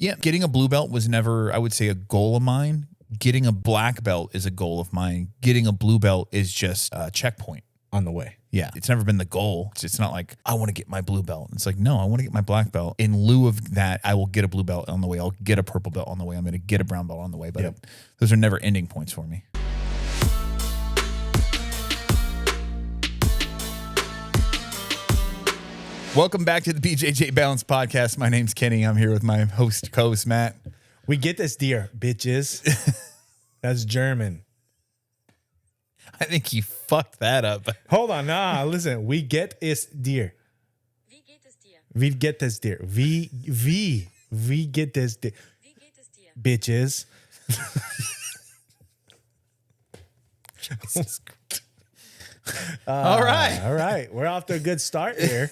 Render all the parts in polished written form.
Yeah, getting a blue belt was never, I would say, a goal of mine. Getting a black belt is a goal of mine. Getting a blue belt is just a checkpoint on the way. Yeah, it's never been the goal. It's not like I want to get my blue belt. It's like, no, I want to get my black belt. In lieu of that, I will get a blue belt on the way. I'll get a purple belt on the way. I'm going to get a brown belt on the way. But those are never ending points for me. Welcome back to the BJJ Balance podcast. My name's Kenny. I'm here with my co-host, Matt. We get this, dear bitches. That's German. I think you fucked that up. Hold on. Nah, listen. We get es dir. Wie geht es dir? We get this, dear. We get this, dear. Wie geht es dir? Bitches. All right. All right. We're off to a good start here.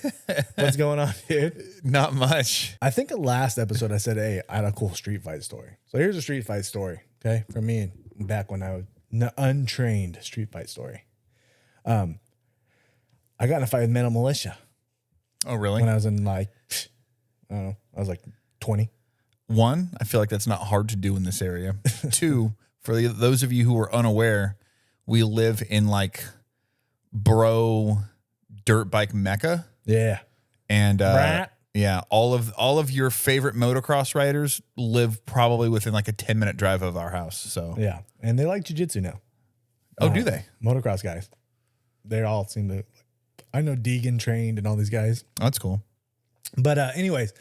What's going on, dude? Not much. I think the last episode I said, hey, I had a cool street fight story. So here's a street fight story, okay? For me, back when I was untrained street fight story. I got in a fight with mental militia. Oh, really? When I was in like, I don't know, I was like 20. One, I feel like that's not hard to do in this area. Two, for those of you who are unaware, we live in like bro dirt bike mecca. Yeah. And yeah, all of your favorite motocross riders live probably within like a 10-minute drive of our house. So yeah. And they like jiu-jitsu now. Oh, do they? Motocross guys. They all seem to, I know Deegan trained and all these guys. Oh, that's cool. But anyways,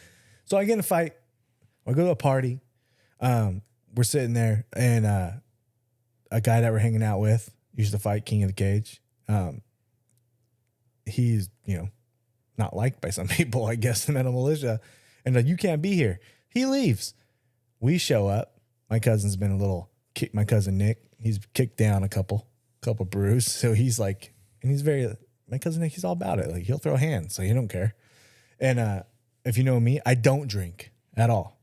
so I get in a fight. I go to a party. We're sitting there, and a guy that we're hanging out with used to fight King of the Cage. He's, not liked by some people, I guess, in the militia. And like, you can't be here. He leaves. We show up. My cousin's been my cousin Nick, he's kicked down a couple brews. So he's like, and he's my cousin Nick, he's all about it. Like, he'll throw hands, so he don't care. And if you know me, I don't drink at all.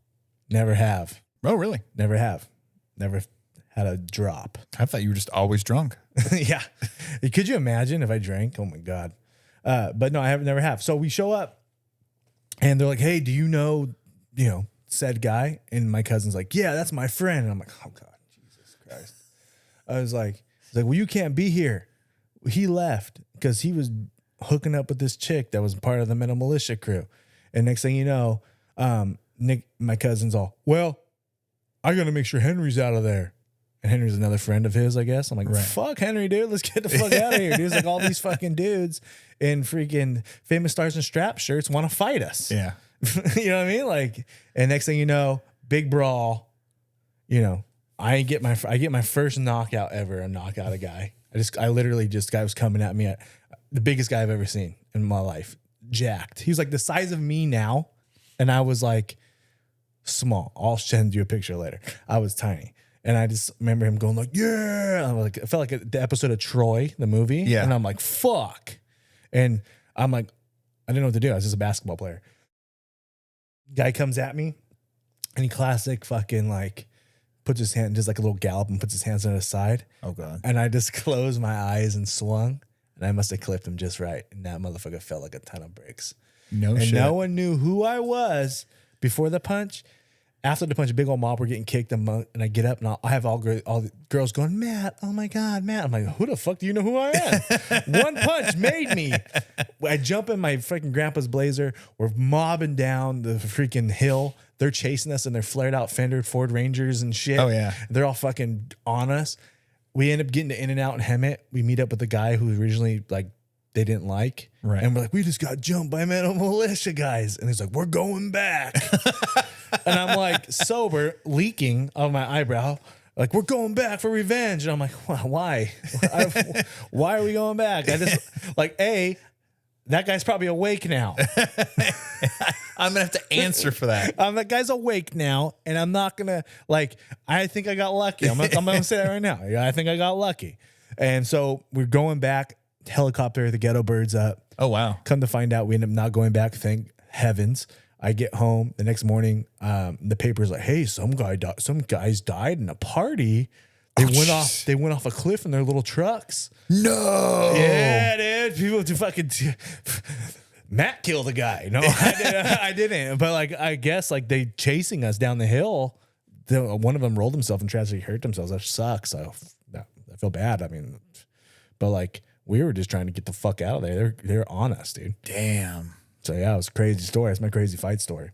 Never have. Oh, really? Never have. Never had a drop. I thought you were just always drunk. Yeah. Could you imagine if I drank? Oh my God. But no, I never have. So we show up and they're like, hey, do you know, said guy? And my cousin's like, yeah, that's my friend. And I'm like, oh God, Jesus Christ. I was like, well, you can't be here. He left because he was hooking up with this chick that was part of the mental militia crew. And next thing you know, Nick, my cousin's all, well, I got to make sure Henry's out of there. And Henry's another friend of his, I guess. I'm like, right. Fuck Henry, dude. Let's get the fuck out of here. Dude, it's like all these fucking dudes in freaking Famous Stars and Strap shirts want to fight us. Yeah. You know what I mean? Like, and next thing you know, big brawl. I get my first knockout ever. A knockout a guy. Guy was coming at me at the biggest guy I've ever seen in my life. Jacked. He was like the size of me now, and I was like small. I'll send you a picture later. I was tiny. And I just remember him going like, yeah. I'm like, I felt like the episode of Troy, the movie. Yeah. And I'm like, fuck. And I'm like, I didn't know what to do. I was just a basketball player. Guy comes at me and he classic fucking like puts his hand, just like a little gallop, and puts his hands on his side. Oh God. And I just closed my eyes and swung. And I must have clipped him just right. And that motherfucker felt like a ton of bricks. No and shit. No one knew who I was before the punch. After the punch, a big old mob were getting kicked, and I get up, and I have all the girls going, Matt, oh my God, Matt. I'm like, who the fuck do you know who I am? One punch made me. I jump in my freaking grandpa's Blazer. We're mobbing down the freaking hill. They're chasing us in their flared out Fender Ford Rangers and shit. Oh, yeah. They're all fucking on us. We end up getting to In-N-Out and Hemet. We meet up with the guy who originally, like, they didn't like. Right. And we're like, we just got jumped by mental militia guys. And he's like, we're going back. And I'm like sober, leaking of my eyebrow. Like, we're going back for revenge. And I'm like, why? Why are we going back? I just like, that guy's probably awake now. I'm going to have to answer for that. That guy's awake now. And I'm not going to I think I got lucky. I'm going to say that right now. Yeah, I think I got lucky. And so we're going back. Helicopter, the ghetto birds up. Oh, wow. Come to find out, we end up not going back. Thank heavens. I get home the next morning. The paper's like, hey, some guys died in a party. They went off a cliff in their little trucks. No. Yeah, dude. People to fucking Matt killed a guy. No, I didn't. But like, I guess like they chasing us down the hill. One of them rolled himself and tragically hurt themselves. That sucks. I feel bad. I mean, but like we were just trying to get the fuck out of there. They're on us, dude. Damn. So yeah, it was a crazy story. It's my crazy fight story.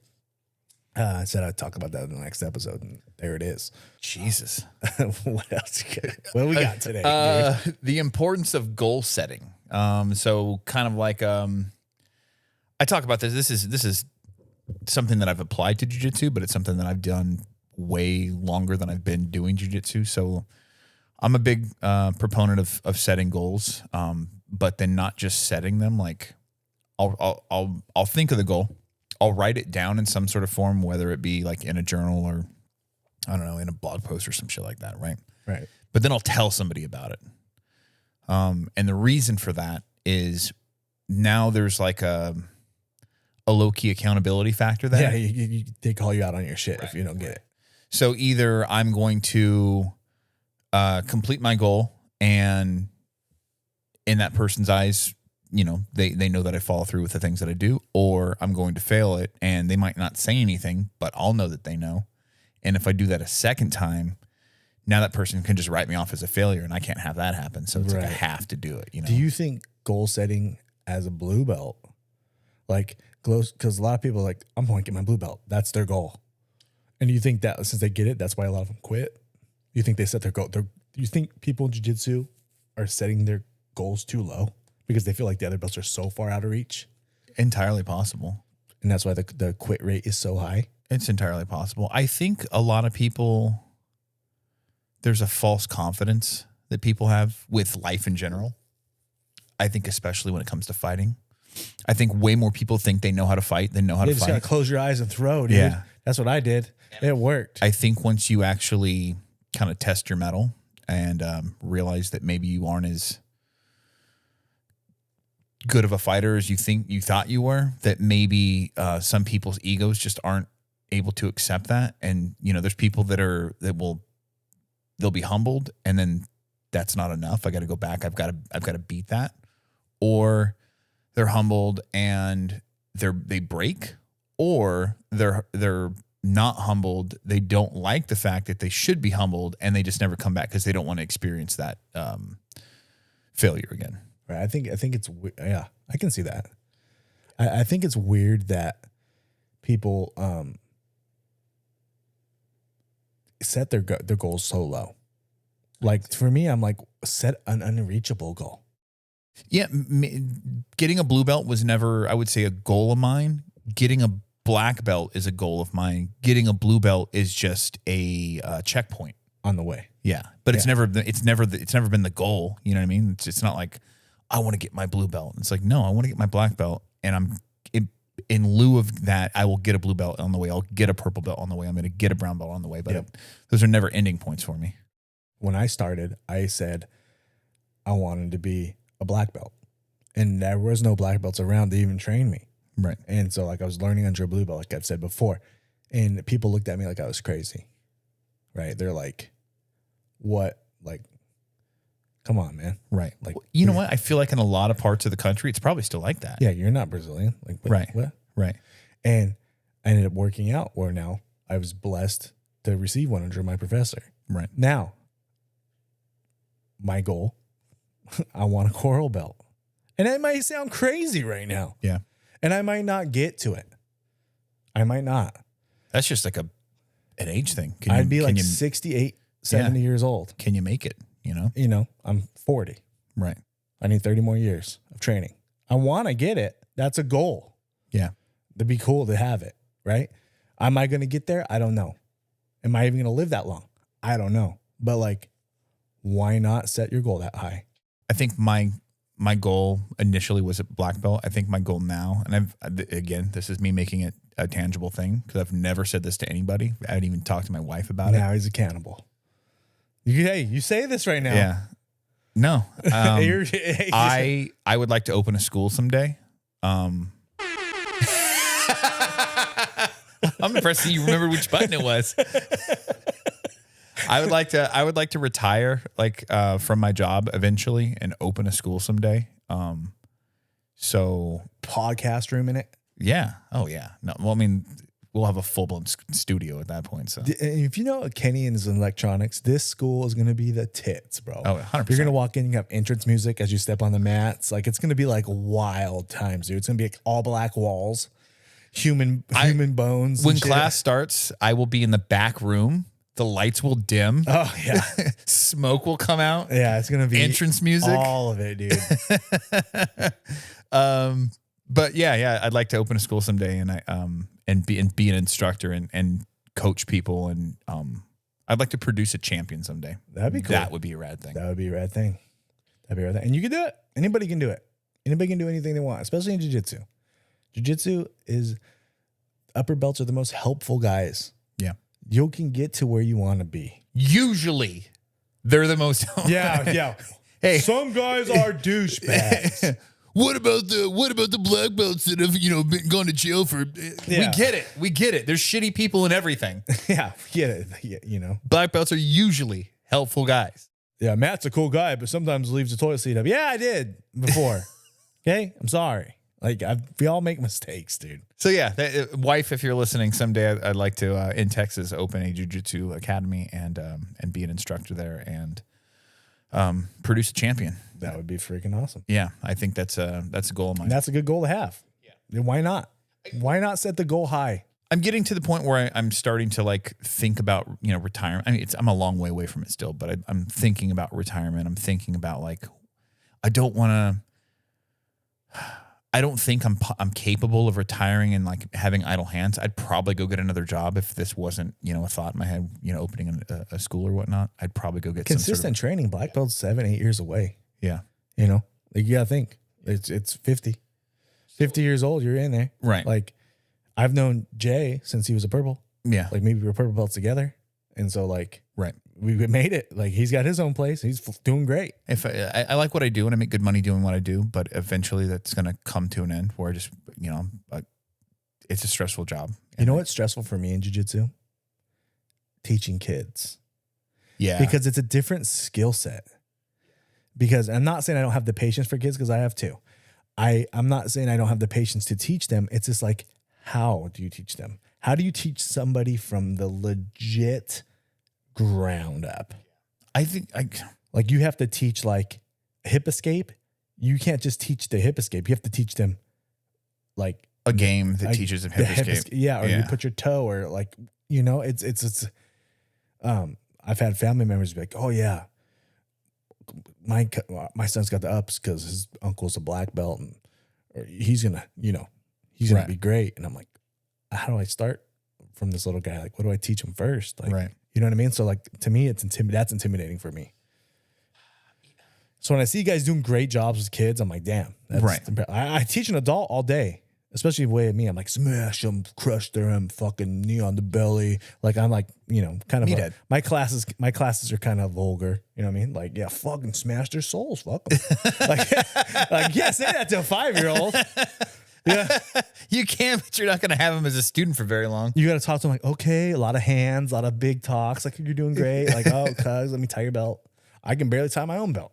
I said I'd talk about that in the next episode, and there it is. Jesus. What else? What do we got today? The importance of goal setting. So kind of like I talk about this. This is something that I've applied to jiu-jitsu, but it's something that I've done way longer than I've been doing jiu-jitsu. So I'm a big proponent of setting goals, but then not just setting them. Like I'll think of the goal. I'll write it down in some sort of form, whether it be like in a journal or I don't know, in a blog post or some shit like that, right? Right. But then I'll tell somebody about it. And the reason for that is now there's like a low-key accountability factor there. Yeah, they call you out on your shit if you don't get it. So either I'm going to complete my goal, and in that person's eyes, you know, they know that I follow through with the things that I do, or I'm going to fail it, and they might not say anything, but I'll know that they know. And if I do that a second time, now that person can just write me off as a failure, and I can't have that happen. So it's like I have to do it. You know? Do you think goal setting as a blue belt, like, because a lot of people are like, I'm going to get my blue belt. That's their goal. And you think that since they get it, that's why a lot of them quit? You think they set their goal? Do you think people in jiu-jitsu are setting their goals too low because they feel like the other belts are so far out of reach? Entirely possible. And that's why the quit rate is so high? It's entirely possible. I think a lot of people, there's a false confidence that people have with life in general. I think especially when it comes to fighting. I think way more people think they know how to fight than know how to just fight. gotta close your eyes and throw, dude. Yeah. That's what I did. It worked. I think once you actually kind of test your mettle and realize that maybe you aren't as good of a fighter as you thought you were, that maybe some people's egos just aren't able to accept that. And you know, there's people they'll be humbled, and then that's not enough. I got to go back. I've got to beat that. Or they're humbled and they break, or they're not humbled. They don't like the fact that they should be humbled, and they just never come back because they don't want to experience that failure again. Right. I think it's, yeah, I can see that. I think it's weird that people set their goals so low. Like for me, I'm like, set an unreachable goal. Yeah. Getting a blue belt was never, I would say, a goal of mine. Getting a black belt is a goal of mine. Getting a blue belt is just a checkpoint on the way. Yeah. But it's never been the goal. You know what I mean? It's not like I want to get my blue belt. It's like, no, I want to get my black belt, and in lieu of that, I will get a blue belt on the way. I'll get a purple belt on the way. I'm going to get a brown belt on the way. But those are never ending points for me. When I started, I said I wanted to be a black belt, and there was no black belts around to even train me. Right. And so like I was learning under a blue belt, like I've said before, and people looked at me like I was crazy. Right. They're like, what? Like, come on, man. Right. Like, you know what? I feel like in a lot of parts of the country, it's probably still like that. Yeah. You're not Brazilian. Like, what, right. What? Right. And I ended up working out where now I was blessed to receive one under my professor. Right. Now, my goal, I want a coral belt. And it might sound crazy right now. Yeah. And I might not get to it. I might not. That's just like an age thing. I'd be like 68, 70 years old. Can you make it? You know, I'm 40. Right. I need 30 more years of training. I want to get it. That's a goal. Yeah. It'd be cool to have it. Right. Am I going to get there? I don't know. Am I even going to live that long? I don't know. But like, why not set your goal that high? I think my goal initially was a black belt. I think my goal now, and again, this is me making it a tangible thing because I've never said this to anybody. I haven't even talked to my wife about it. Now he's a cannibal. You say this right now. Yeah. No. I would like to open a school someday. I'm impressed that you remember which button it was. I would like to retire from my job eventually and open a school someday. So Podcast room in it. yeah. Oh yeah. No, well, I mean, we'll have a full-blown studio at that point. So If you know Kenny and his electronics, this school is going to be the tits, bro. Oh, 100%. You're going to walk in, you have entrance music as you step on the mats. Like, it's going to be like wild times, dude. It's going to be like all black walls, human bones. when and shit. class starts, I will be in the back room. The lights will dim. Oh, yeah. Smoke will come out. Yeah, it's going to be Entrance music. all of it, dude. But yeah, I'd like to open a school someday and be an instructor and coach people and I'd like to produce a champion someday. That'd be cool. That would be a rad thing. That would be a rad thing. That'd be a rad thing. And you can do it. Anybody can do it. Anybody can do anything they want, especially in jiu-jitsu. Jiu-jitsu is upper belts are the most helpful guys. Yeah. You can get to where you want to be. Usually they're the most Yeah. Hey. Some guys are douchebags. What about the black belts that have, been gone to jail for Yeah. We get it. There's shitty people in everything. Yeah, get it. Yeah, Black belts are usually helpful guys. Yeah, Matt's a cool guy, but sometimes leaves the toilet seat up. Yeah, I did before. Okay, I'm sorry. Like we all make mistakes, dude. So yeah, wife, if you're listening someday, I'd like to in Texas open a jiu-jitsu academy and be an instructor there and produce a champion. That would be freaking awesome. Yeah, I think that's a goal of mine. And that's a good goal to have. Yeah. Then why not? Why not set the goal high? I'm getting to the point where I'm starting to like think about retirement. I mean, I'm a long way away from it still, but I'm thinking about retirement. I'm thinking about like I don't think I'm capable of retiring and like having idle hands. I'd probably go get another job if this wasn't a thought in my head. Opening a school or whatnot. I'd probably go get Consistent training. Black belt's 7-8 years away. Yeah. Like you gotta think it's 50 years old. You're in there. Right. Like I've known Jay since he was a purple. Yeah. Like maybe we were purple belts together. And so like, right. We made it. Like he's got his own place. He's doing great. If I like what I do and I make good money doing what I do, but eventually that's going to come to an end where I just, it's a stressful job. You know what's stressful for me in jiu-jitsu? Teaching kids. Yeah. Because it's a different skill set. Because I'm not saying I don't have the patience for kids because I have too. I'm not saying I don't have the patience to teach them. It's just like, how do you teach them? How do you teach somebody from the legit ground up? I think like you have to teach like hip escape. You can't just teach the hip escape. You have to teach them like a game that teaches them hip escape. Yeah. Or you put your toe or like, it's I've had family members be like, oh yeah, my son's got the ups because his uncle's a black belt and or he's gonna be great. And I'm like, how do I start from this little guy? Like, what do I teach him first? Like, right. You know what I mean? So like to me, that's intimidating for me. So when I see guys doing great jobs with kids, I'm like, damn, that's right. I teach an adult all day, especially the way of me. I'm like, smash them, crush them, fucking knee on the belly. Like I'm like, kind of my classes are kind of vulgar. You know what I mean? Like, yeah, fucking smash their souls, fuck them. like, yeah, say that to a 5-year-old. Yeah, you can, but you're not going to have him as a student for very long. You got to talk to him like, okay, a lot of hands, a lot of big talks. Like you're doing great. Like, oh, cuz let me tie your belt. I can barely tie my own belt.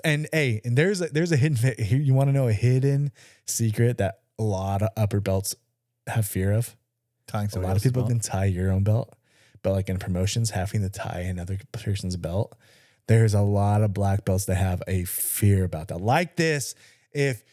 And there's a hidden. You want to know a hidden secret that a lot of upper belts have fear of? Tying a lot of people can tie your own belt, but like in promotions, having to tie another person's belt. There's a lot of black belts that have a fear about that. Like this, if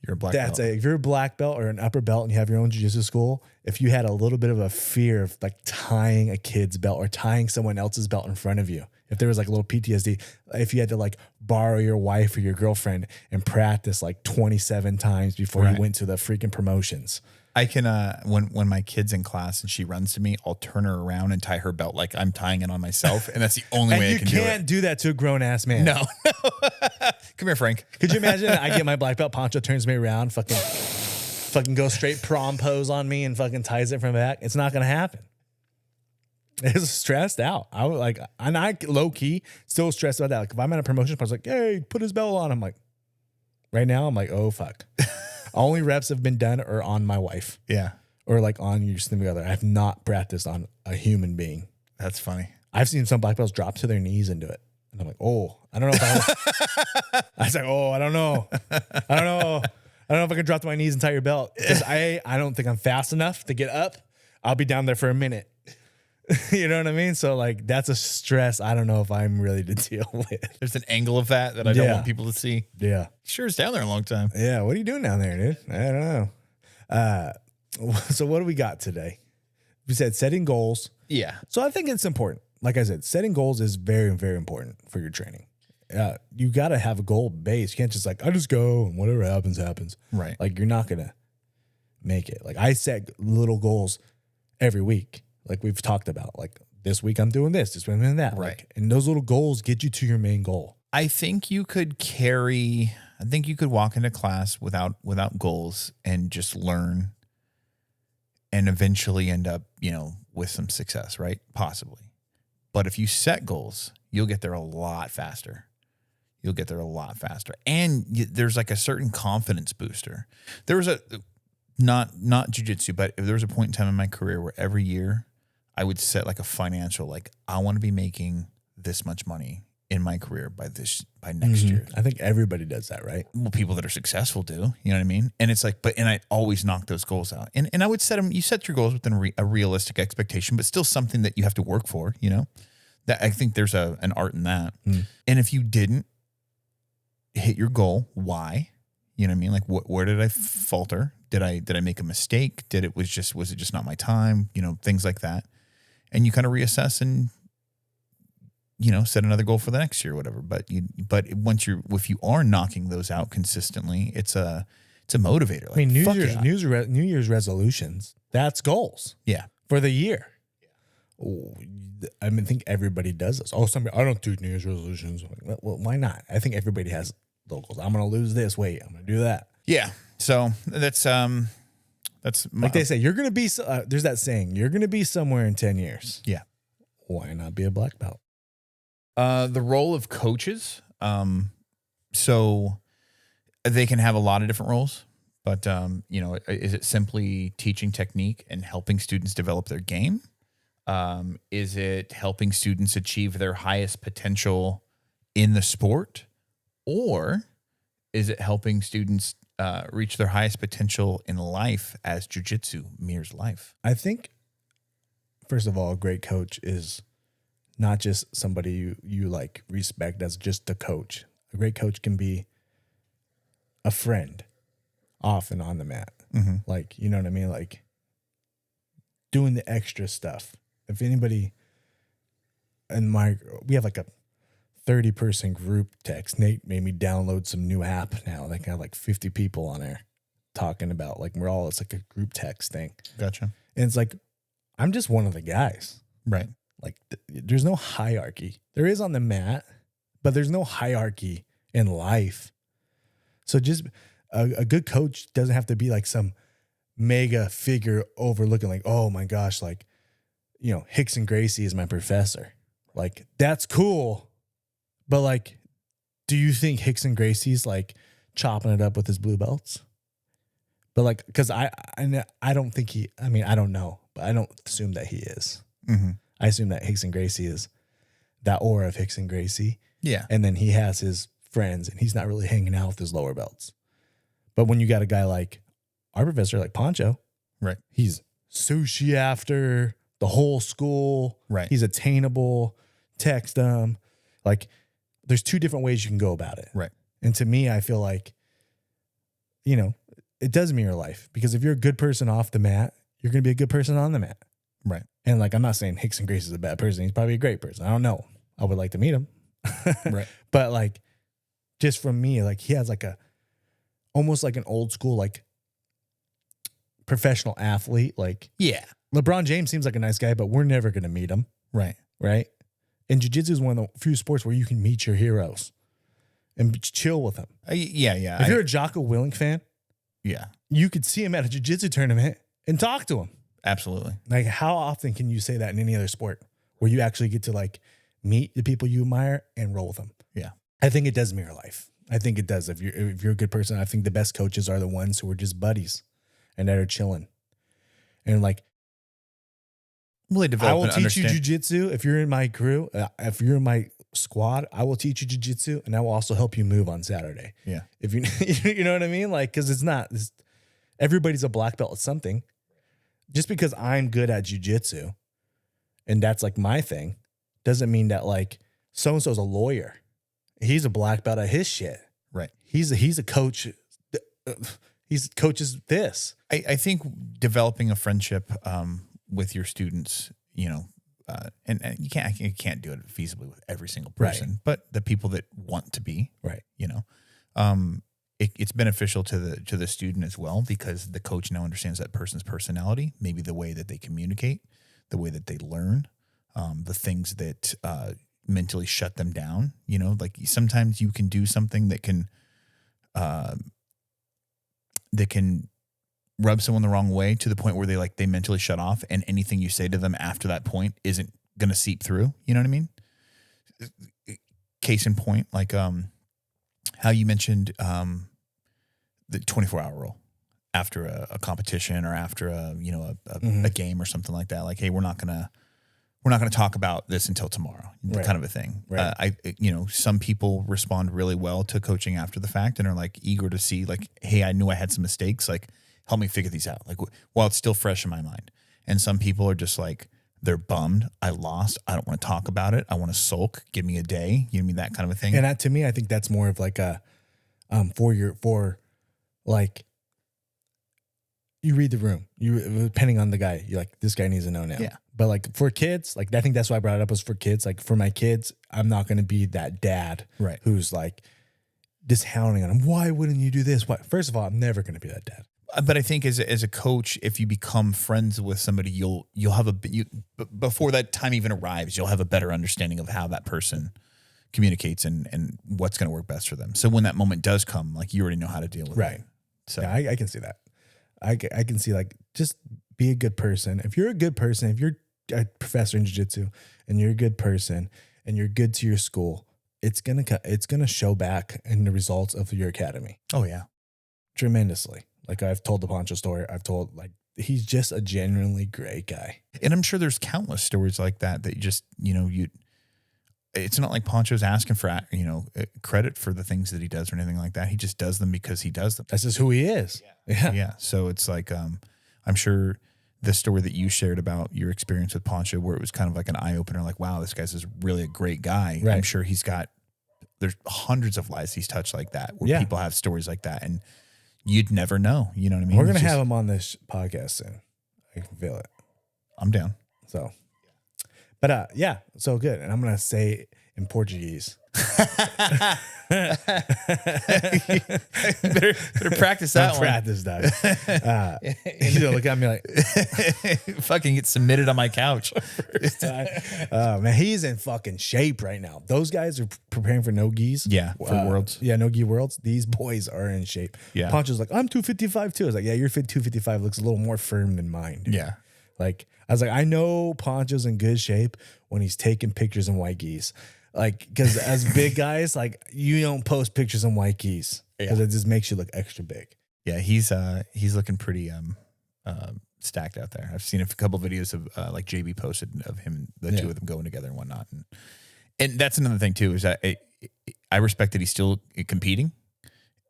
you're a black belt. If you're a black belt or an upper belt and you have your own jiu-jitsu school, if you had a little bit of a fear of like tying a kid's belt or tying someone else's belt in front of you, if there was like a little PTSD, if you had to like borrow your wife or your girlfriend and practice like 27 times before you went to the freaking promotions. I can, when my kid's in class and she runs to me, I'll turn her around and tie her belt like I'm tying it on myself. And that's the only way I can do it. You can't do that to a grown ass man. No. Come here, Frank. Could you imagine I get my black belt, Poncho turns me around, fucking go straight prom pose on me and fucking ties it from back? It's not going to happen. It's stressed out. I was like, and I low key still stressed about that. Like if I'm at a promotion, I was like, hey, put his belt on. I'm like, right now, I'm like, oh, fuck. Only reps have been done or on my wife. Yeah. Or like on your significant other. I have not practiced on a human being. That's funny. I've seen some black belts drop to their knees and do it. And I'm like, oh, I don't know. I was like, oh, I don't know. I don't know if I can drop to my knees and tie your belt because I don't think I'm fast enough to get up. I'll be down there for a minute. You know what I mean? So like that's a stress I don't know if I'm ready to deal with. There's an angle of that I don't want people to see. Yeah. Sure, it's down there a long time. Yeah. What are you doing down there, dude? I don't know. So what do we got today? We said setting goals. Yeah. So I think it's important. Like I said, setting goals is very, very important for your training. You got to have a goal base. You can't just like, I just go and whatever happens, happens. Right. Like you're not going to make it. Like I set little goals every week. Like we've talked about, like this week I'm doing this week I'm doing that. Right. Like, and those little goals get you to your main goal. I think you could walk into class without goals and just learn and eventually end up, with some success, right? Possibly. But if you set goals, you'll get there a lot faster. And there's like a certain confidence booster. There was not jiu-jitsu, but there was a point in time in my career where every year I would set like a financial, like I want to be making this much money in my career by next year. I think everybody does that, right? Well, people that are successful do, you know what I mean? And it's like, and I always knock those goals out. And I would set them, you set your goals within a realistic expectation, but still something that you have to work for, that I think there's an art in that. And if you didn't hit your goal, why? You know what I mean? Like where did I falter? Did I make a mistake? Was it just not my time? Things like that. And you kind of reassess and, set another goal for the next year or whatever. But if you are knocking those out consistently, it's a motivator. Like, I mean, New Year's resolutions, that's goals. Yeah. For the year. Oh, I think everybody does this. Oh, I don't do New Year's resolutions. Well, why not? I think everybody has those goals. I'm going to lose this weight. I'm going to do that. Yeah. So that's like they say, you're going to be, there's that saying, you're going to be somewhere in 10 years. Yeah. Why not be a black belt? The role of coaches. So they can have a lot of different roles, but, is it simply teaching technique and helping students develop their game? Is it helping students achieve their highest potential in the sport? Or is it helping students reach their highest potential in life as jiu-jitsu mirrors life? I think, first of all, a great coach is not just somebody you like respect as just a coach. A great coach can be a friend off and on the mat. Mm-hmm. Like, you know what I mean? Like doing the extra stuff. If anybody we have like a 30-person group text. Nate made me download some new app now. They have like 50 people on there talking about like it's like a group text thing. Gotcha. And it's like, I'm just one of the guys. Right. Like there's no hierarchy. There is on the mat, but there's no hierarchy in life. So just a good coach doesn't have to be like some mega figure overlooking like, oh my gosh, like, Hickson Gracie is my professor. Like that's cool. But like, do you think Hickson Gracie's like chopping it up with his blue belts? But like, cause I don't think I don't know, but I don't assume that he is. Mm-hmm. I assume that Hickson Gracie is that aura of Hickson Gracie. Yeah. And then he has his friends and he's not really hanging out with his lower belts. But when you got a guy like our professor, like Poncho, right? He's sushi after the whole school. Right. He's attainable. Text him. Like there's two different ways you can go about it. Right. And to me, I feel like, it does mirror life because if you're a good person off the mat, you're going to be a good person on the mat. Right. And like, I'm not saying Hickson Gracie is a bad person. He's probably a great person. I don't know. I would like to meet him. Right. But like, just from me, like he has like almost like an old school, like professional athlete. Like, yeah, LeBron James seems like a nice guy, but we're never going to meet him. Right. Right. And jiu-jitsu is one of the few sports where you can meet your heroes and chill with them. Yeah. If you're a Jocko Willink fan, yeah, you could see him at a jiu-jitsu tournament and talk to him. Absolutely. Like, how often can you say that in any other sport where you actually get to like meet the people you admire and roll with them? Yeah. I think it does mirror life. I think it does. If you're a good person, I think the best coaches are the ones who are just buddies and that are chilling. And like, well, they develop I will teach you jujitsu if you're in my crew. If you're in my squad, I will teach you jiu-jitsu and I will also help you move on Saturday. Yeah. If you, you know what I mean? Like, cause everybody's a black belt at something. Just because I'm good at jiu-jitsu and that's like my thing doesn't mean that like so-and-so's a lawyer. He's a black belt at his shit. Right. He's a coach. He's coaches this. I think developing a friendship with your students, you know, and you can't do it feasibly with every single person, Right. but the people that want to be, Right. you know, it's beneficial to the student as well, because the coach now understands that person's personality, maybe the way that they communicate, the way that they learn, the things that mentally shut them down. You know, like sometimes you can do something that can rub someone the wrong way to the point where they mentally shut off, and anything you say to them after that point isn't going to seep through. You know what I mean? Case in point, like how you mentioned the 24-hour rule after a competition or after a game or something like that. Like, hey, we're not gonna talk about this until tomorrow, Right. kind of a thing. Right. Some people respond really well to coaching after the fact and are like eager to see, like, hey, I knew I had some mistakes. Like, help me figure these out. Like, while it's still fresh in my mind. And some people are just like, they're bummed. I lost. I don't want to talk about it. I want to sulk. Give me a day. You know what I mean? That kind of a thing. And that, to me, I think that's more of like a, you read the room. Depending on the guy, you're like, this guy needs to know now. Yeah. But like for kids, like I think that's why I brought it up was for kids. Like for my kids, I'm not going to be that dad, Right. who's like just hounding on him. Why wouldn't you do this? Why? First of all, I'm never going to be that dad. But I think as a coach, if you become friends with somebody, you'll have before that time even arrives, you'll have a better understanding of how that person communicates and what's going to work best for them. So when that moment does come, like, you already know how to deal with Right. it. So Yeah, I can see that. I can see, like, just be a good person. If you're a good person, if you're a professor in jiu-jitsu and you're a good person and you're good to your school, it's gonna show back in the results of your academy oh yeah, tremendously. Like I've told the Poncho story. I've told, like, he's just a genuinely great guy. and I'm sure there's countless stories like that you just it's not like Poncho's asking for credit for the things that he does or anything like that. He just does them because he does them. That's just who he is. Yeah. Yeah. So it's like, I'm sure the story that you shared about your experience with Poncho, where it was kind of like an eye opener, like, wow, this guy's is really a great guy. Right. I'm sure there's hundreds of lives he's touched like that, where people have stories like that, and you'd never know. You know what I mean? We're going to have him on this podcast soon. I can feel it. I'm down. So, but yeah, so good. And I'm going to say in Portuguese. better practice that one. Practice that. You look at me like, fucking get submitted on my couch. man, he's in fucking shape right now. Those guys are preparing for no gis. Yeah, for Worlds. Yeah, no gi Worlds. These boys are in shape. Yeah. Poncho's like, I'm 255 too. I was like, yeah, your 255 looks a little more firm than mine, dude. Yeah. Like, I was like, I know Poncho's in good shape when he's taking pictures in white gis. Like, because as big guys, like, you don't post pictures in white gis because it just makes you look extra big. Yeah, he's looking pretty stacked out there. I've seen a couple videos of like JB posted of him, the two of them going together and whatnot, and that's another thing too, is that I respect that he's still competing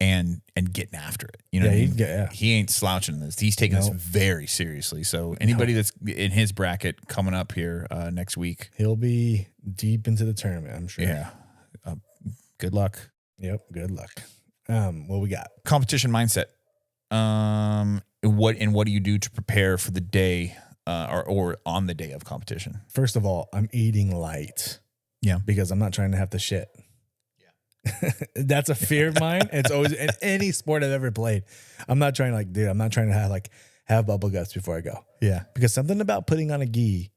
and getting after it. You know what I mean? He ain't slouching in this. He's taking this very seriously. So anybody that's in his bracket coming up here next week, he'll be deep into the tournament, I'm sure. Yeah. Good luck. Yep. Good luck. What we got? Competition mindset. What do you do to prepare for the day or on the day of competition? First of all, I'm eating light. Yeah. Because I'm not trying to have to shit. That's a fear of mine. It's always in any sport I've ever played. I'm not trying to have bubble guts before I go. Yeah. Because something about putting on a gi,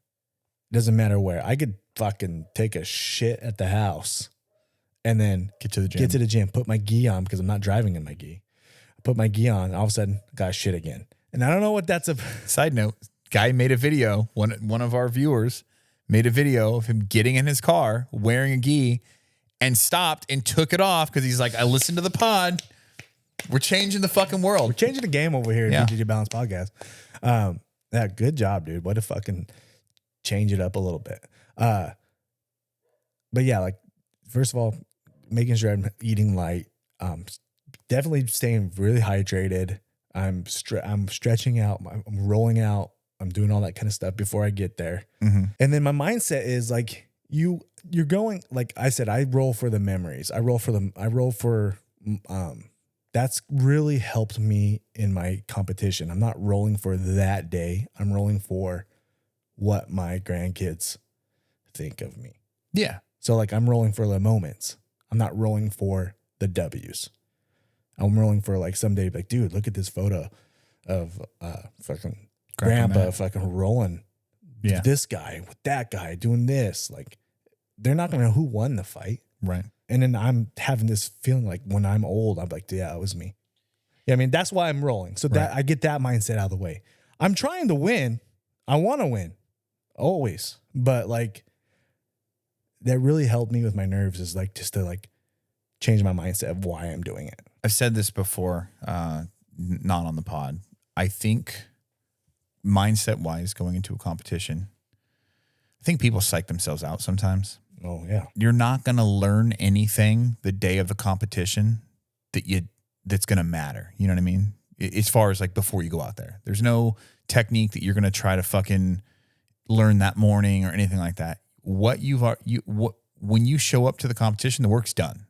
doesn't matter where. I could fucking take a shit at the house and then get to the gym, put my gi on because I'm not driving in my gi. I put my gi on, all of a sudden got shit again. And I don't know what that's a side note. Guy made a video, one of our viewers made a video of him getting in his car wearing a gi and stopped and took it off because he's like, I listened to the pod. We're changing the fucking world. We're changing the game over here at BJJ Balance Podcast. Yeah, good job, dude. Way to fucking change it up a little bit. But yeah, like first of all, making sure I'm eating light. Definitely staying really hydrated. I'm stretching out. I'm rolling out. I'm doing all that kind of stuff before I get there. Mm-hmm. And then my mindset is like you're going, like I said, I roll for the memories. I roll for that's really helped me in my competition. I'm not rolling for that day. I'm rolling for what my grandkids think of me. Yeah. So like I'm rolling for the moments. I'm not rolling for the W's. I'm rolling for like someday, like, dude, look at this photo of fucking grandpa fucking rolling this guy with that guy doing this. Like, they're not gonna know who won the fight. Right. And then I'm having this feeling like when I'm old, I'm like, yeah, it was me. Yeah, I mean, that's why I'm rolling. So that I get that mindset out of the way. I'm trying to win. I want to win. Always. But like that really helped me with my nerves is like just to like change my mindset of why I'm doing it. I've said this before, not on the pod. I think mindset wise, going into a competition, I think people psych themselves out sometimes. Oh yeah. You're not going to learn anything the day of the competition that's going to matter. You know what I mean? As far as like before you go out there, there's no technique that you're going to try to fucking learn that morning or anything like that. When you show up to the competition, the work's done.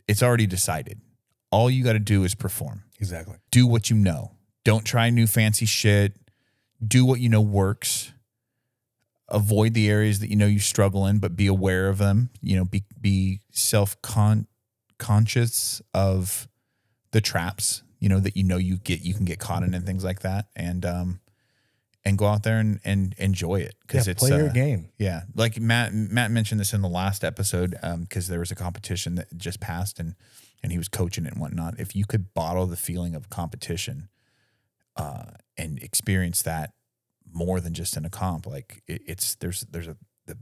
It's already decided. All you got to do is perform. Exactly. Do what you know. Don't try new fancy shit. Do what you know works. Avoid the areas that you know you struggle in, but be aware of them. You know, be self-conscious of the traps, you know, that you know you can get caught in and things like that. And go out there and enjoy it. Cause it's play your game. Yeah. Like Matt mentioned this in the last episode, cause there was a competition that just passed and he was coaching it and whatnot. If you could bottle the feeling of competition, and experience that more than just in a comp, like there's I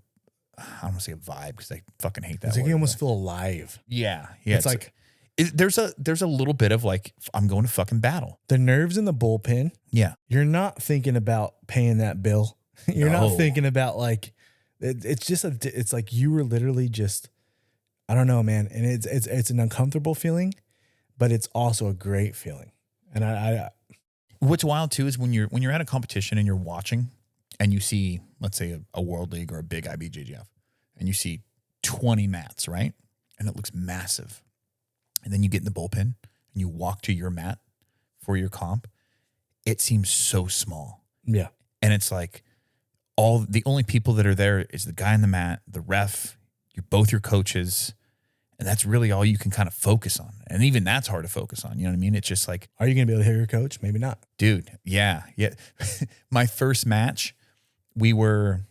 don't want to say a vibe because I fucking hate that. It's like word, you almost feel alive. Yeah. It's like there's a little bit of like, I'm going to fucking battle. the nerves in the bullpen. Yeah. You're not thinking about paying that bill. You're not thinking about like, it's just it's like you were literally just, I don't know, man. And it's an uncomfortable feeling, but it's also a great feeling. And I what's wild too is when you're at a competition and you're watching and you see, let's say a world league or a big IBJJF and you see 20 mats, right? And it looks massive. And then you get in the bullpen and you walk to your mat for your comp. It seems so small. Yeah. And it's like the only people that are there is the guy in the mat, the ref, both your coaches. And that's really all you can kind of focus on. And even that's hard to focus on. You know what I mean? It's just like, are you going to be able to hear your coach? Maybe not. Dude. Yeah. Yeah. My first match, we were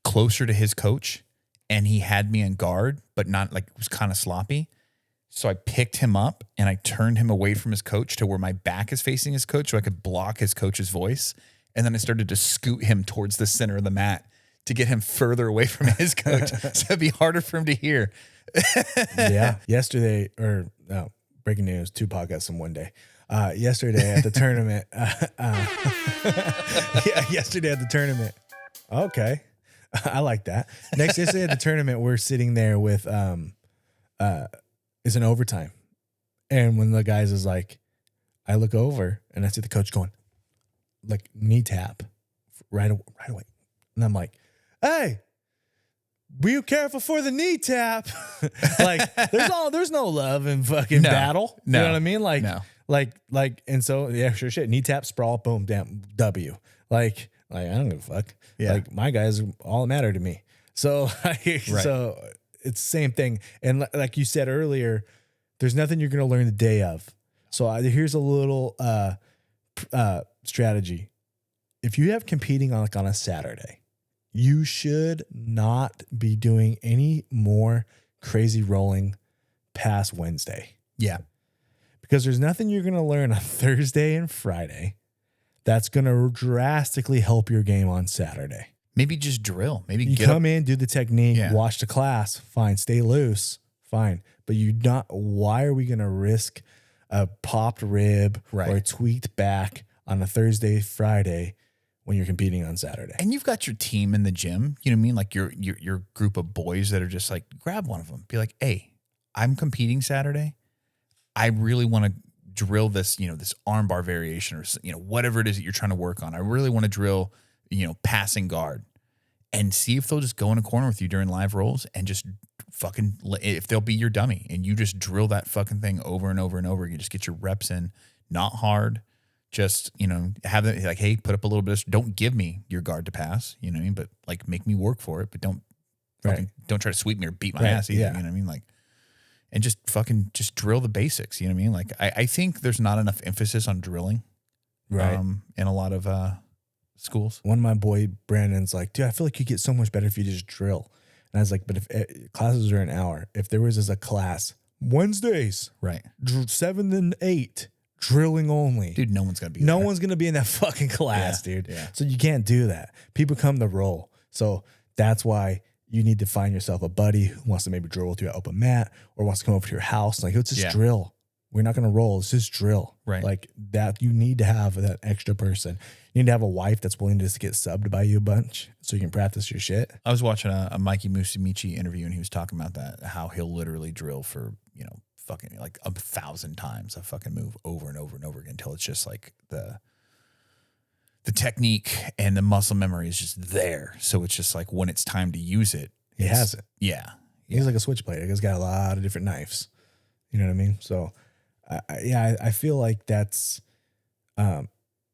closer to his coach and he had me in guard, but not like, it was kind of sloppy. So I picked him up and I turned him away from his coach to where my back is facing his coach so I could block his coach's voice. And then I started to scoot him towards the center of the mat to get him further away from his coach. So it'd be harder for him to hear. Yeah. Yesterday, or no, breaking news, 2 podcasts in one day. Yesterday at the tournament. Yesterday at the tournament. Okay. I like that. Yesterday at the tournament, we're sitting there with, it's an overtime. And when the guys is like, I look over and I see the coach going like knee tap right away. And I'm like, hey, be careful for the knee tap. Like there's no love in fucking battle. You know what I mean? Like, and so yeah, sure shit. Knee tap, sprawl, boom, damn, W. Like I don't give a fuck. Yeah. Like my guys are all that matter to me. So so it's the same thing. And like you said earlier, there's nothing you're going to learn the day of. So here's a little strategy. If you have competing on a Saturday, you should not be doing any more crazy rolling past Wednesday. Yeah. Because there's nothing you're going to learn on Thursday and Friday that's going to drastically help your game on Saturday. Maybe just drill. Maybe you come in, do the technique, watch the class, fine, stay loose, fine. But why are we going to risk a popped rib or a tweaked back on a Thursday, Friday when you're competing on Saturday. And you've got your team in the gym, you know what I mean? Like your group of boys that are just like, grab one of them, be like, hey, I'm competing Saturday. I really want to drill this, this arm bar variation or, whatever it is that you're trying to work on. I really want to drill, passing guard, and see if they'll just go in a corner with you during live rolls and just fucking, if they'll be your dummy and you just drill that fucking thing over and over and over. You just get your reps in, not hard. Just, have it like, hey, put up a little bit don't give me your guard to pass, you know what I mean? But like, make me work for it, but don't try to sweep me or beat my ass either. Yeah. You know what I mean? Like, and just drill the basics. You know what I mean? Like, I think there's not enough emphasis on drilling, Right. In a lot of, schools. One of my boy Brandon's like, dude, I feel like you get so much better if you just drill. And I was like, but if classes are an hour, if there was a class Wednesdays, Right. 7 and 8, drilling only. Dude, no one's going to be No there. one's going to be in that fucking class, dude. Yeah. So you can't do that. People come to roll. So that's why you need to find yourself a buddy who wants to maybe drill with you at open mat or wants to come over to your house. Like, let's just drill. We're not going to roll. It's just drill. Right. Like that, you need to have that extra person. You need to have a wife that's willing to just get subbed by you a bunch so you can practice your shit. I was watching a Mikey Musumeci interview, and he was talking about that, how he'll literally drill for, fucking like 1,000 times a fucking move over and over and over again until it's just like the technique and the muscle memory is just there. So it's just like when it's time to use it, He has it. Yeah. He's like a switchblade. He's got a lot of different knives. You know what I mean? So, I feel like that's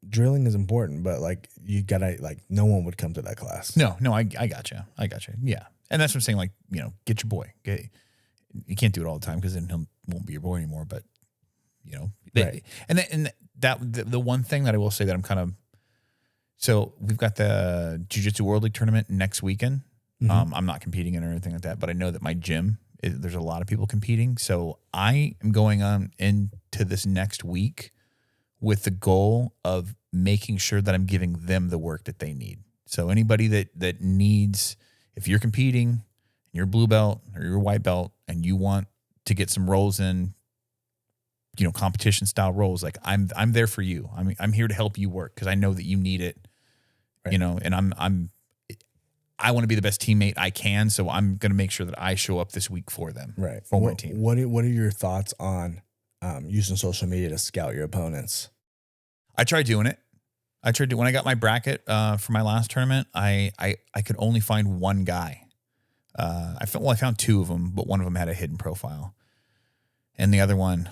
drilling is important, but like you gotta no one would come to that class. No, I got you. Yeah, and that's what I'm saying. Like, get your boy. You can't do it all the time because then he won't be your boy anymore. But Right. And the one thing that I will say that I'm kind of, so we've got the Jiu-Jitsu World League tournament next weekend. Mm-hmm. I'm not competing in or anything like that, but I know that my gym, there's a lot of people competing. So I am going on into this next week with the goal of making sure that I'm giving them the work that they need. So anybody that needs, if you're competing, you're blue belt or you're white belt, and you want to get some rolls in, competition style rolls, like I'm there for you. I'm here to help you work because I know that you need it, Right. and I want to be the best teammate I can. So I'm going to make sure that I show up this week for them, Right. for my team. What are your thoughts on using social media to scout your opponents? I tried doing it. When I got my bracket for my last tournament, I could only find one guy. I found two of them, but one of them had a hidden profile, and the other one,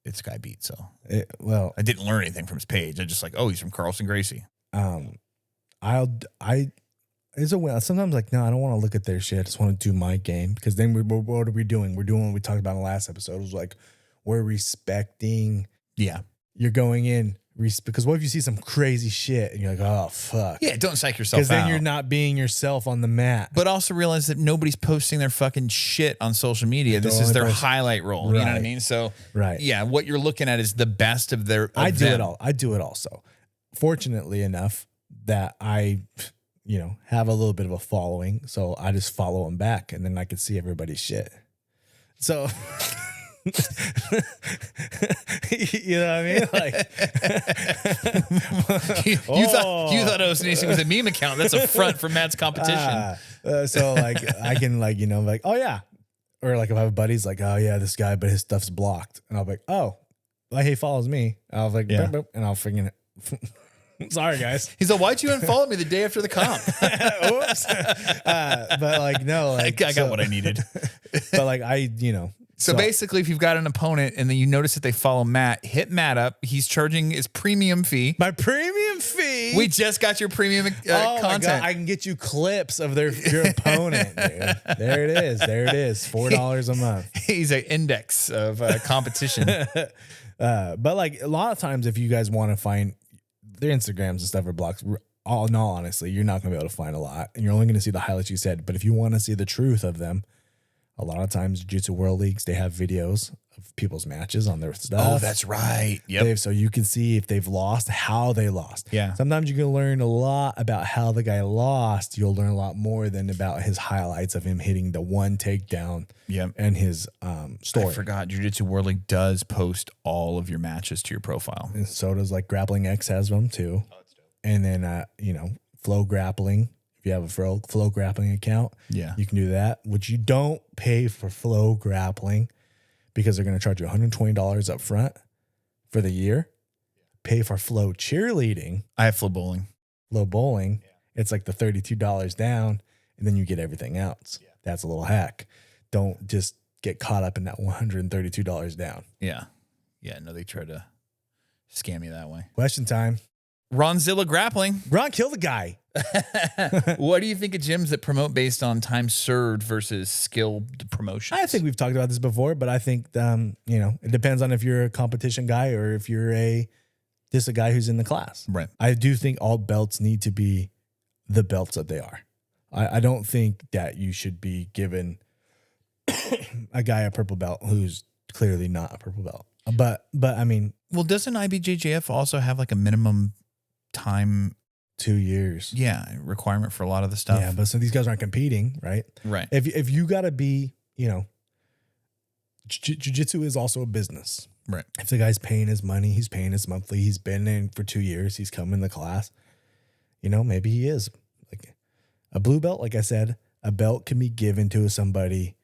it's guy beat. So I didn't learn anything from his page. I just like, oh, he's from Carlson Gracie. It's a win. Sometimes like, no, I don't want to look at their shit. I just want to do my game, because then what are we doing? We're doing what we talked about in the last episode. It was like, we're respecting. Yeah. You're going in because what if you see some crazy shit and you're like, oh fuck. Yeah, don't psych yourself out. Because then you're not being yourself on the mat. But also realize that nobody's posting their fucking shit on social media. This is their highlight role. Right. You know what I mean? So Right. Yeah, what you're looking at is the best of their. I do it all. I do it also. Fortunately enough that I, have a little bit of a following, so I just follow them back, and then I can see everybody's shit. So. You know what I mean? Like, you thought OSNC was a meme account. That's a front for Matt's competition. So like I can like, oh yeah, or like if I have buddies like, oh yeah, this guy, but his stuff's blocked, and I'll be like, oh, like he follows me. I'll like, Yeah. boop, boop, and I'll freaking. Sorry guys. He's like, why'd you unfollow me the day after the comp? Oops. But like no, like I got what I needed. But like So basically, if you've got an opponent and then you notice that they follow Matt, hit Matt up. He's charging his premium fee. my premium fee. We just got your premium Oh my content. God, I can get you clips of your opponent, dude. There it is. $4 a month. He's an index of competition. But like a lot of times, if you guys want to find their Instagrams and stuff are blocked, in all honestly, you're not going to be able to find a lot, and you're only going to see the highlights you said. But if you want to see the truth of them, A lot of times, Jiu-Jitsu World Leagues, they have videos of people's matches on their stuff. Oh, that's right. Yep. So you can see if they've lost, how they lost. Yeah. Sometimes you can learn a lot about how the guy lost. You'll learn a lot more than about his highlights of him hitting the one takedown. Yep. And his story. I forgot Jiu-Jitsu World League does post all of your matches to your profile. And so does like Grappling X has them too. Oh, that's dope. And then Flow Grappling. If you have a Flow Grappling account, you can do that. Which you don't pay for Flow Grappling because they're going to charge you $120 up front for the year. Pay for Flow Cheerleading. I have Flow Bowling. Flow Bowling. Yeah. It's like the $32 down, and then you get everything else. Yeah. That's a little hack. Don't just get caught up in that $132 down. Yeah. Yeah. No, they try to scam you that way. Question time. Ronzilla Grappling. Ron, kill the guy. What do you think of gyms that promote based on time served versus skilled promotions? I think we've talked about this before, but I think, it depends on if you're a competition guy or if you're just a guy who's in the class. Right. I do think all belts need to be the belts that they are. I don't think that you should be given a guy a purple belt who's clearly not a purple belt. But I mean, well, doesn't IBJJF also have like a minimum time 2 years? Yeah, requirement for a lot of the stuff. Yeah, but so these guys aren't competing, right? Right. If you got to be, jiu-jitsu is also a business. Right. If the guy's paying his money, he's paying his monthly, he's been in for 2 years, he's come in the class, maybe he is. Like a blue belt, like I said, a belt can be given to somebody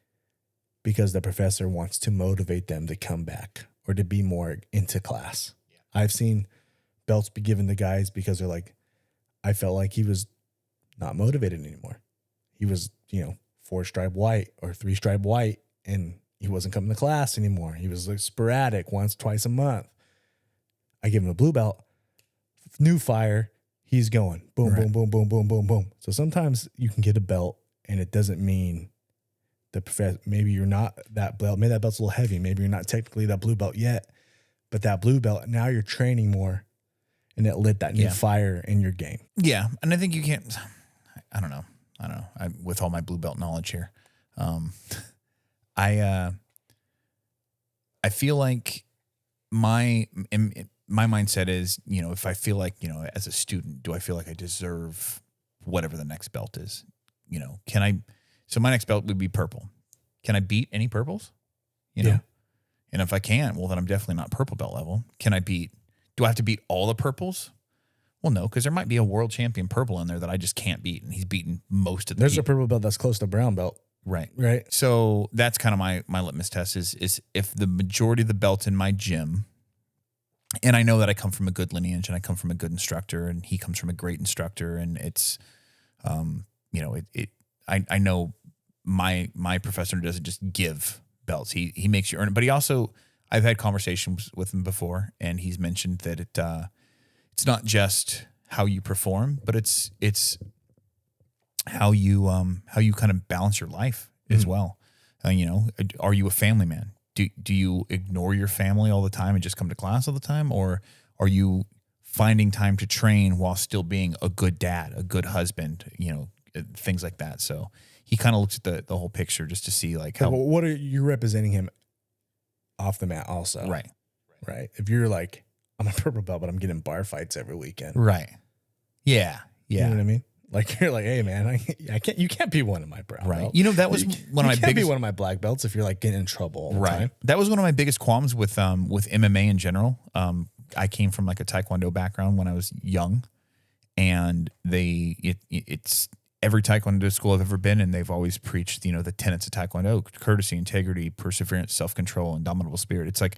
because the professor wants to motivate them to come back or to be more into class. Yeah. I've seen belts be given to guys because they're like, I felt like he was not motivated anymore. He was, 4-stripe white or 3-stripe white, and he wasn't coming to class anymore. He was like sporadic, once, twice a month. I give him a blue belt, new fire. He's going boom, boom, boom, boom, boom, boom, boom. So sometimes you can get a belt and it doesn't mean the professor, maybe you're not that belt. Maybe that belt's a little heavy. Maybe you're not technically that blue belt yet, but that blue belt, now you're training more and it lit that new fire in your game. Yeah. And I think you can't, I don't know. With all my blue belt knowledge here, I feel like my mindset is, if I feel like, as a student, do I feel like I deserve whatever the next belt is? So my next belt would be purple. Can I beat any purples? Yeah. And if I can't, well, then I'm definitely not purple belt level. Do I have to beat all the purples? Well, no, because there might be a world champion purple in there that I just can't beat, and he's beaten most of the There's people. a purple belt that's close to brown belt. Right. Right. So that's kind of my litmus test is if the majority of the belts in my gym, and I know that I come from a good lineage and I come from a good instructor and he comes from a great instructor, and it's, I know my professor doesn't just give belts. He makes you earn it, but he also, I've had conversations with him before, and he's mentioned that it's not just how you perform, but it's how you kind of balance your life as well. Are you a family man? Do you ignore your family all the time and just come to class all the time, or are you finding time to train while still being a good dad, a good husband, things like that. So he kind of looks at the whole picture just to see like how. What are you representing him off the mat also? Right. If you're like, I'm a purple belt, but I'm getting bar fights every weekend. Right. Yeah. You know what I mean? Like you're like, hey man, I can't. You can't be one of my brown belts. That was one of my biggest. You can't be one of my black belts if you're like getting in trouble all the time. That was one of my biggest qualms with MMA in general. I came from like a Taekwondo background when I was young, and it's every Taekwondo school I've ever been in, they've always preached, the tenets of Taekwondo: courtesy, integrity, perseverance, self-control, indomitable spirit. It's like,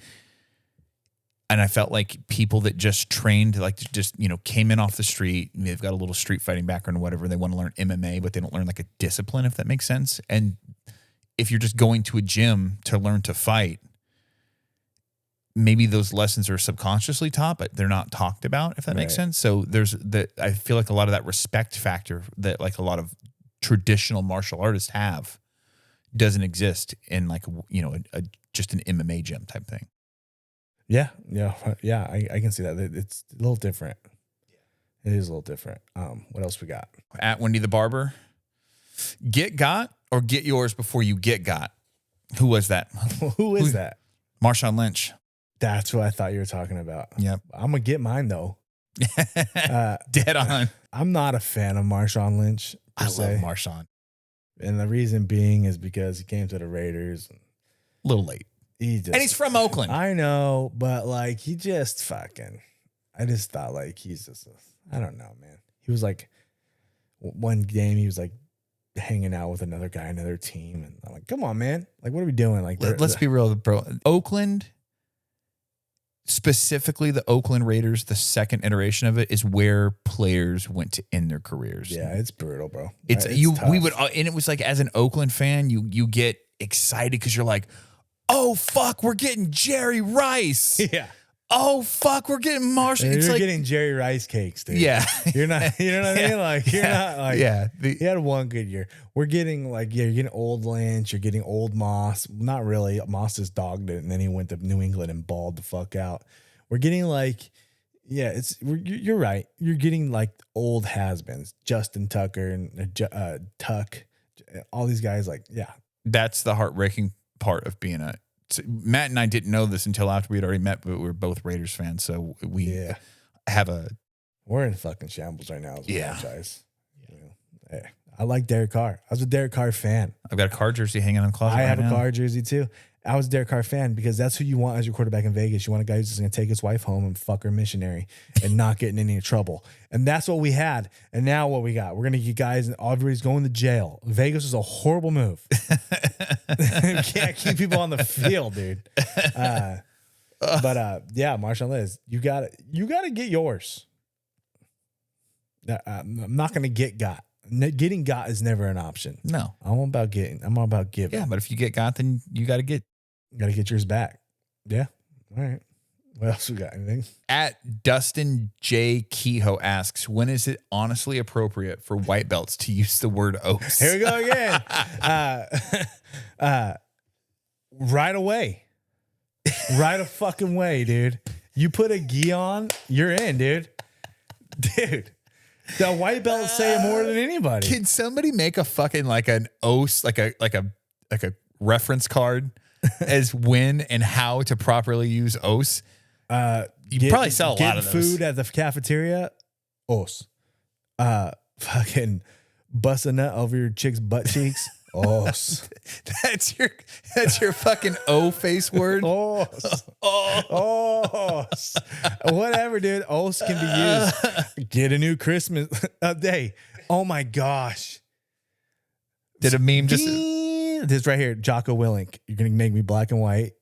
and I felt like people that just trained, like just, came in off the street, they've got a little street fighting background or whatever, they want to learn MMA, but they don't learn like a discipline, if that makes sense. And if you're just going to a gym to learn to fight, maybe those lessons are subconsciously taught, but they're not talked about, if that makes sense. So I feel like a lot of that respect factor that like a lot of traditional martial artists have doesn't exist in like, just an MMA gym type thing. Yeah. I can see that. It's a little different. It is a little different. What else we got? At Wendy the Barber, get got or get yours before you get got. Who was that? Who is that? Marshawn Lynch. That's what I thought you were talking about. Yep. I'm gonna get mine though. Dead on. I'm not a fan of Marshawn Lynch. I love Marshawn. And the reason being is because he came to the Raiders. A little late. And he's from Oakland. I know, but like he just fucking. I just thought like he's just. I don't know, man. He was like, one game he was like hanging out with another guy, another team, and I'm like, come on, man. Like, what are we doing? Like, let's be real, bro. Oakland, specifically the Oakland Raiders, the second iteration of it is where players went to end their careers. Yeah, it's brutal, bro. It's tough. We would, and it was like as an Oakland fan, you get excited because you're like, oh fuck, we're getting Jerry Rice. Yeah. Oh fuck, we're getting Marshall. You're like, getting Jerry Rice cakes, dude. Yeah. You're not, you know what I mean? Like, you're not like, yeah. He had one good year. We're getting like, you're getting old Lynch, you're getting old Moss. Not really. Moss just dogged it, and then he went to New England and balled the fuck out. We're getting like, you're right. You're getting like old has-beens, Justin Tucker and Tuck, all these guys. Like, yeah. That's the heartbreaking part of being Matt and I didn't know this until after we had already met, but we were both Raiders fans. So we're in fucking shambles right now as a Yeah. franchise. You know, hey, I like Derek Carr. I was a Derek Carr fan. I've got a Carr jersey hanging in the closet. I have a Carr jersey too. I was a Derek Carr fan because that's who you want as your quarterback in Vegas. You want a guy who's just going to take his wife home and fuck her missionary and not get in any trouble. And that's what we had. And now what we got? We're going to get guys and everybody's going to jail. Vegas is a horrible move. You can't keep people on the field, dude. But Marshawn Lynch, you got to get yours. I'm not going to get got. Getting got is never an option. No. I'm all about getting. I'm all about giving. Yeah, but if you get got, then you got to get. Got to get yours back. Yeah. All right. What else we got? Anything? At Dustin J. Kehoe asks, when is it honestly appropriate for white belts to use the word oaths? Here we go again. Right away. Right a fucking way, dude. You put a gi on, you're in, dude. Dude. The white belts say it more than anybody. Can somebody make a fucking like an oath, like a reference card as when and how to properly use oaths? You probably sell a lot of those. Food at the cafeteria, os. Fucking bust a nut over your chick's butt cheeks, os. That's your fucking O face word. Os. Os. Whatever, dude. Os can be used. Get a new Christmas day. Oh my gosh. Did a meme just this right here, Jocko Willink. You're gonna make me black and white.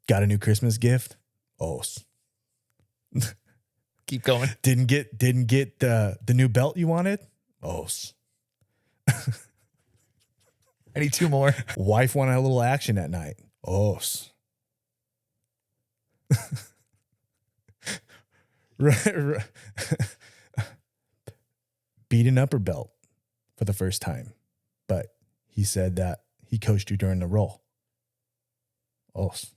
Got a new Christmas gift? Os. Keep going. Didn't get the new belt you wanted? Os. I need two more. Wife wanted a little action at night. Os. Beat an upper belt for the first time, but he said that he coached you during the roll. Os.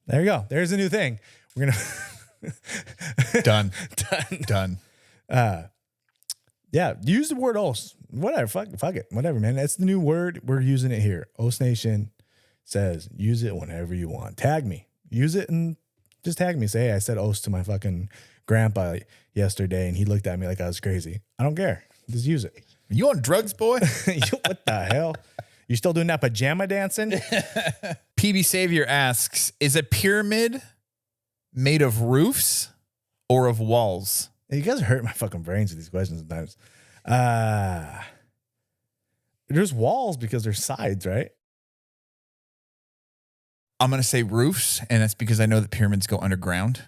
There you go. There's a new thing. We're gonna done. Yeah, use the word os. Whatever. Fuck it. Whatever, man. That's the new word. We're using it here. Os Nation says use it whenever you want. Tag me. Use it and just tag me. Say, hey, I said os to my fucking grandpa yesterday and he looked at me like I was crazy. I don't care. Just use it. You on drugs, boy? What the hell? You still doing that pajama dancing? PB Savior asks, is a pyramid made of roofs or of walls? You guys hurt my fucking brains with these questions sometimes. There's walls because there's sides, right? I'm going to say roofs, and that's because I know that pyramids go underground.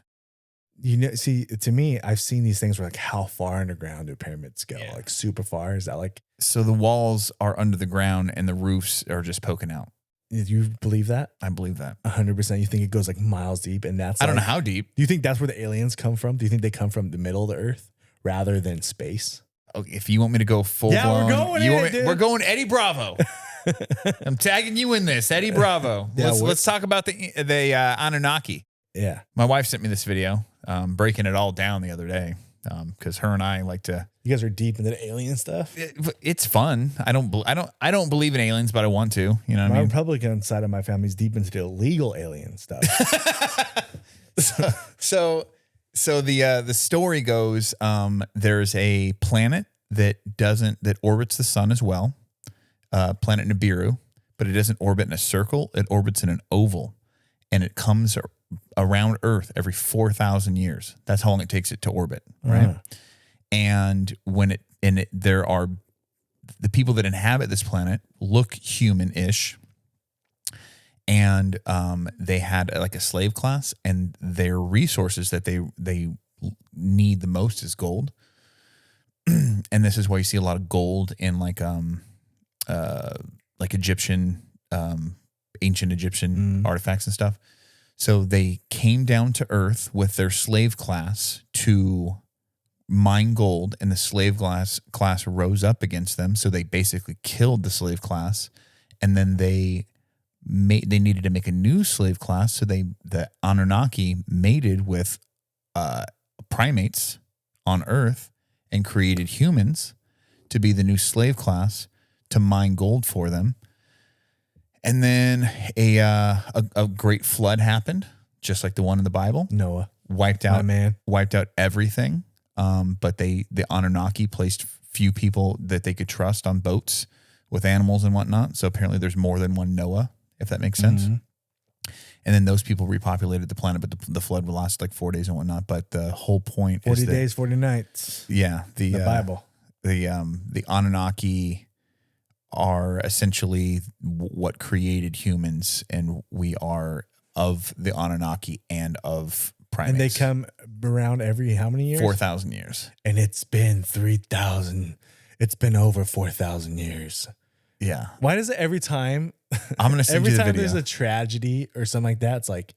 You know, see, to me, I've seen these things where like, how far underground do pyramids go? Yeah. Like super far? Is that like? So the walls are under the ground and the roofs are just poking out. Do you believe that? I believe that. 100%. You think it goes like miles deep, and that's I don't know how deep. Do you think that's where the aliens come from? Do you think they come from the middle of the earth rather than space? Oh, if you want me to go full blown, we're going Eddie Bravo. I'm tagging you in this, Eddie Bravo. Yeah, let's talk about the Anunnaki. Yeah. My wife sent me this video, breaking it all down the other day. Because her and I like to. You guys are deep into the alien stuff. It's fun. I don't believe in aliens, but I want to. You know what I My mean? Republican side of my family is deep into the illegal alien stuff. So the story goes, there's a planet that orbits the sun as well, planet Nibiru, but it doesn't orbit in a circle. It orbits in an oval, and it comes around Earth every 4,000 years. That's how long it takes it to orbit, right? And there are the people that inhabit this planet look human-ish, and they had like a slave class, and their resources that they need the most is gold. And this is why you see a lot of gold in like Egyptian, ancient Egyptian artifacts and stuff. So they came down to Earth with their slave class to mine gold, and the slave class rose up against them. So they basically killed the slave class, and then they needed to make a new slave class. So the Anunnaki mated with primates on Earth and created humans to be the new slave class to mine gold for them. And then a great flood happened, just like the one in the Bible. Noah wiped out everything. But the Anunnaki placed few people that they could trust on boats with animals and whatnot. So apparently there's more than one Noah, if that makes sense. And then those people repopulated the planet, but the flood would last like 4 days and whatnot. But the whole point 40 is 40 days, 40 nights. Yeah. The Bible. The Anunnaki are essentially what created humans, and we are of the Anunnaki and of primates. And they come around every how many years? 4,000 years. And it's been 3,000. It's been over 4,000 years. Yeah. Why does it every time? I'm gonna send you the video. Every time there's a tragedy or something like that, it's like,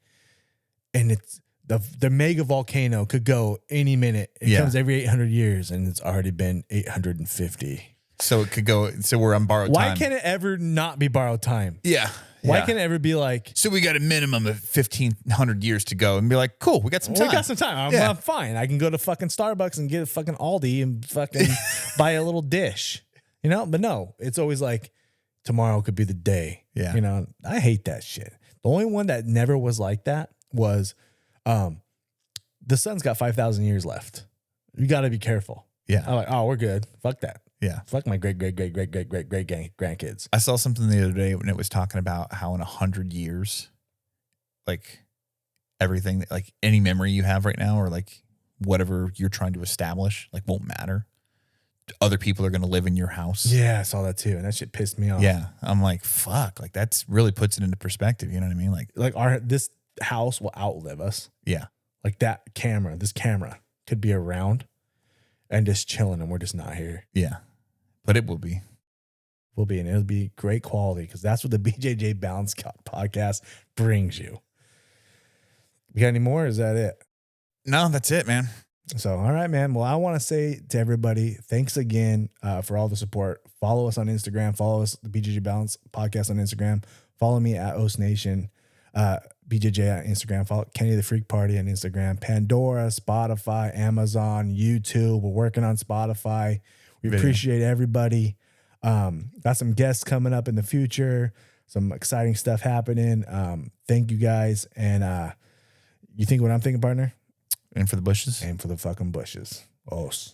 and it's the mega volcano could go any minute. It comes every 800 years, and it's already been 850. So it could go. So we're on borrowed time. Why can't it ever not be borrowed time? Yeah. Why can't it ever be like? So we got a minimum of 1,500 years to go, and be like, cool, we got some time. We got some time. I'm fine. I can go to fucking Starbucks and get a fucking Aldi and fucking buy a little dish, you know. But no, it's always like tomorrow could be the day. Yeah. You know, I hate that shit. The only one that never was like that was, the sun's got 5,000 years left. You got to be careful. Yeah. I'm like, oh, we're good. Fuck that. Yeah. Fuck my great grandkids. I saw something the other day when it was talking about how in 100 years, like everything, like any memory you have right now, or like whatever you're trying to establish, like won't matter. Other people are going to live in your house. Yeah, I saw that too. And that shit pissed me off. Yeah. I'm like, fuck, like that's really puts it into perspective. You know what I mean? Like this house will outlive us. Yeah. Like this camera could be around and just chilling, and we're just not here. Yeah. But it will be. Will be, and it'll be great quality, because that's what the BJJ Balance podcast brings you. You got any more? Or is that it? No, that's it, man. So, all right, man. Well, I want to say to everybody, thanks again for all the support. Follow us on Instagram. Follow us, the BJJ Balance podcast on Instagram. Follow me at Oast Nation, BJJ on Instagram. Follow Kenny the Freak Party on Instagram. Pandora, Spotify, Amazon, YouTube. We're working on Spotify. We appreciate everybody. Got some guests coming up in the future. Some exciting stuff happening. Thank you guys. And you think what I'm thinking, partner? Aim for the bushes. Aim for the fucking bushes. Os.